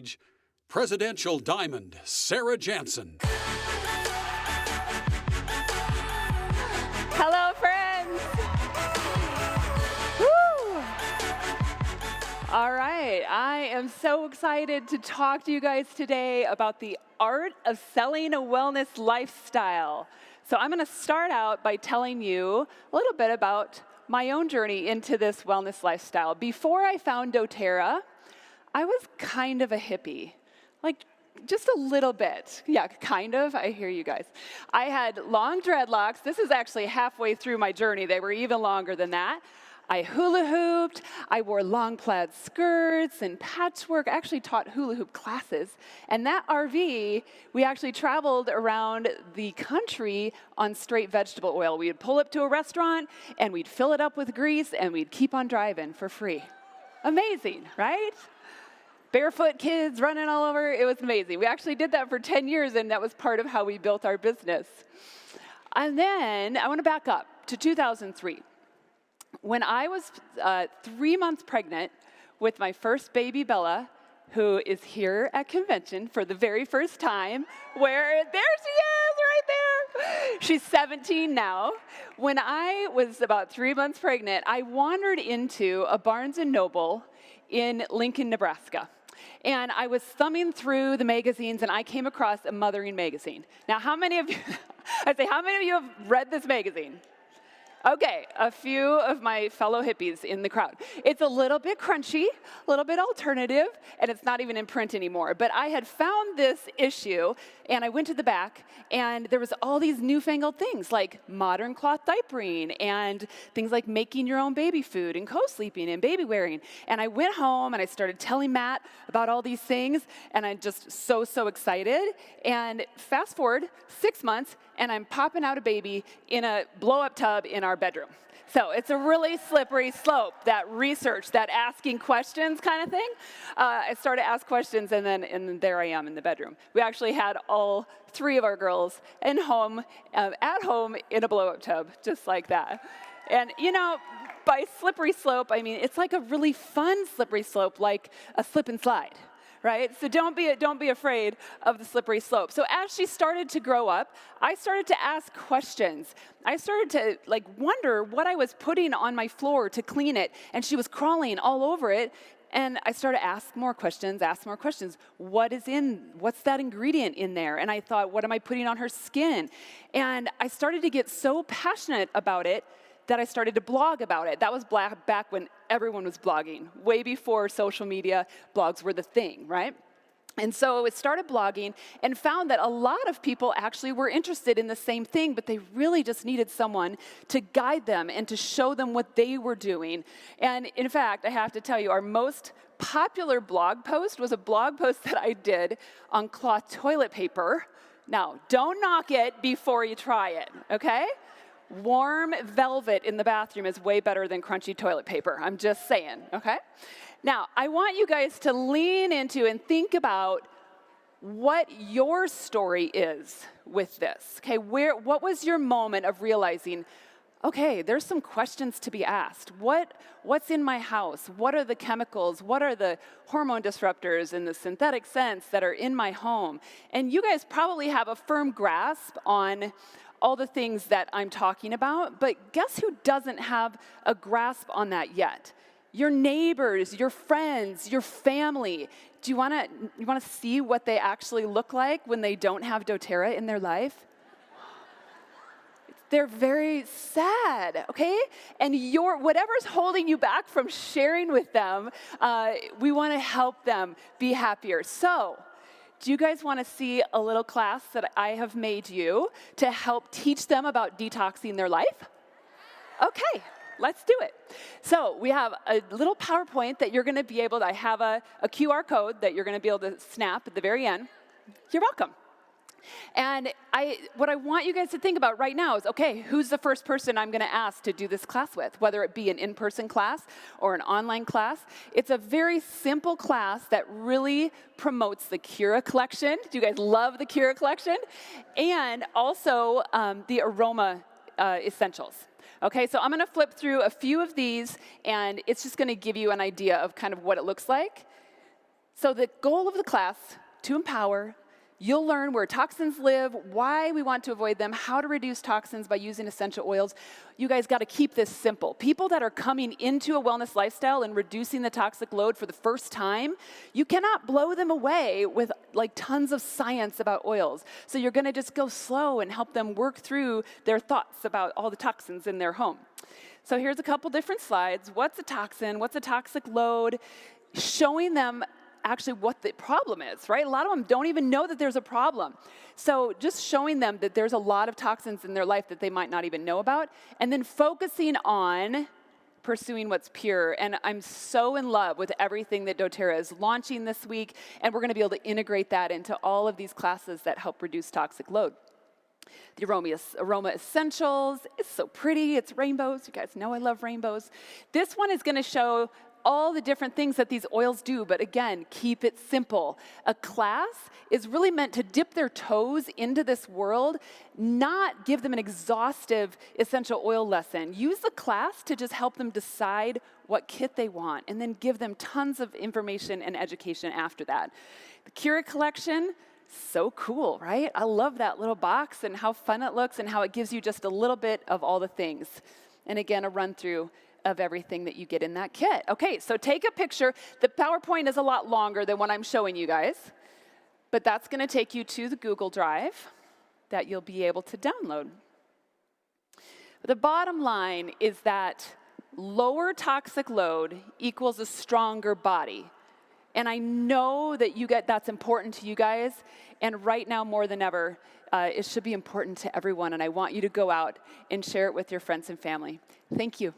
stage, Presidential Diamond, Sara Janssen. Hello, friends. Woo. All right, I am so excited to talk to you guys today about the art of selling a wellness lifestyle. So I'm going to start out by telling you a little bit about my own journey into this wellness lifestyle. Before I found doTERRA, I was kind of a hippie, like just a little bit. Yeah, kind of. I hear you guys. I had long dreadlocks. This is actually halfway through my journey. They were even longer than that. I hula hooped. I wore long plaid skirts and patchwork. I actually taught hula hoop classes. And that RV, we actually traveled around the country on straight vegetable oil. We'd pull up to a restaurant and we'd fill it up with grease and we'd keep on driving for free. Amazing, right? Barefoot kids running all over. It was amazing. We actually did that for 10 years, and that was part of how we built our business. And then I want to back up to 2003. When I was 3 months pregnant with my first baby, Bella, who is here at convention for the very first time, there she is, right there. She's 17 now. When I was about 3 months pregnant, I wandered into a Barnes & Noble in Lincoln, Nebraska. And I was thumbing through the magazines, and I came across a mothering magazine. Now, how many of you, how many of you have read this magazine? Okay, a few of my fellow hippies in the crowd. It's a little bit crunchy, a little bit alternative, and it's not even in print anymore. But I had found this issue, and I went to the back, and there was all these newfangled things like modern cloth diapering and things like making your own baby food and co-sleeping and baby wearing. And I went home, and I started telling Matt about all these things, and I'm just so excited. And fast forward 6 months, and I'm popping out a baby in a blow-up tub in our bedroom. So it's a really slippery slope, that research, that asking questions kind of thing. I started to ask questions, and then there I am in the bedroom. We actually had all 3 of our girls at home in a blow-up tub, just like that. And, you know, by slippery slope, I mean, it's like a really fun slippery slope, like a slip and slide. Right? So don't be afraid of the slippery slope. So as she started to grow up, I started to ask questions. I started to wonder what I was putting on my floor to clean it, and she was crawling all over it. And I started to ask more questions. What's that ingredient in there? And I thought, what am I putting on her skin? And I started to get so passionate about it that I started to blog about it. That was back when everyone was blogging. Way before social media, blogs were the thing, right? And so I started blogging and found that a lot of people actually were interested in the same thing, but they really just needed someone to guide them and to show them what they were doing. And in fact, I have to tell you, our most popular blog post was a blog post that I did on cloth toilet paper. Now, don't knock it before you try it, okay? Warm velvet in the bathroom is way better than crunchy toilet paper. I'm just saying, okay? Now, I want you guys to lean into and think about what your story is with this, okay? What was your moment of realizing, okay, there's some questions to be asked. What's in my house? What are the chemicals? What are the hormone disruptors and the synthetic scents that are in my home? And you guys probably have a firm grasp on all the things that I'm talking about, but guess who doesn't have a grasp on that yet? Your neighbors, your friends, your family. Do you want to see what they actually look like when they don't have doTERRA in their life? They're very sad, okay? And whatever's holding you back from sharing with them, we want to help them be happier. So, do you guys want to see a little class that I have made you to help teach them about detoxing their life? Okay, let's do it. So we have a little PowerPoint that you're going to be able to, I have a QR code that you're going to be able to snap at the very end. You're welcome. And what I want you guys to think about right now is, okay, who's the first person I'm going to ask to do this class with, whether it be an in-person class or an online class. It's a very simple class that really promotes the Cura collection. Do you guys love the Cura collection? And also the aroma essentials. Okay, so I'm going to flip through a few of these, and it's just going to give you an idea of kind of what it looks like. So the goal of the class, to empower. You'll learn where toxins live, why we want to avoid them, how to reduce toxins by using essential oils. You guys got to keep this simple. People that are coming into a wellness lifestyle and reducing the toxic load for the first time, you cannot blow them away with like tons of science about oils. So you're going to just go slow and help them work through their thoughts about all the toxins in their home. So here's a couple different slides. What's a toxin? What's a toxic load? Showing them actually what the problem is, right? A lot of them don't even know that there's a problem. So just showing them that there's a lot of toxins in their life that they might not even know about, and then focusing on pursuing what's pure. And I'm so in love with everything that doTERRA is launching this week, and we're going to be able to integrate that into all of these classes that help reduce toxic load. The aroma essentials is so pretty. It's rainbows. You guys know I love rainbows. This one is going to show all the different things that these oils do, but again, keep it simple. A class is really meant to dip their toes into this world, not give them an exhaustive essential oil lesson. Use the class to just help them decide what kit they want, and then give them tons of information and education after that. The Cura collection, so cool, right? I love that little box and how fun it looks and how it gives you just a little bit of all the things. And again, a run through of everything that you get in that kit. Okay, so take a picture. The PowerPoint is a lot longer than what I'm showing you guys, but that's going to take you to the Google Drive that you'll be able to download. The bottom line is that lower toxic load equals a stronger body. And I know that that's important to you guys, and right now more than ever, it should be important to everyone, and I want you to go out and share it with your friends and family. Thank you.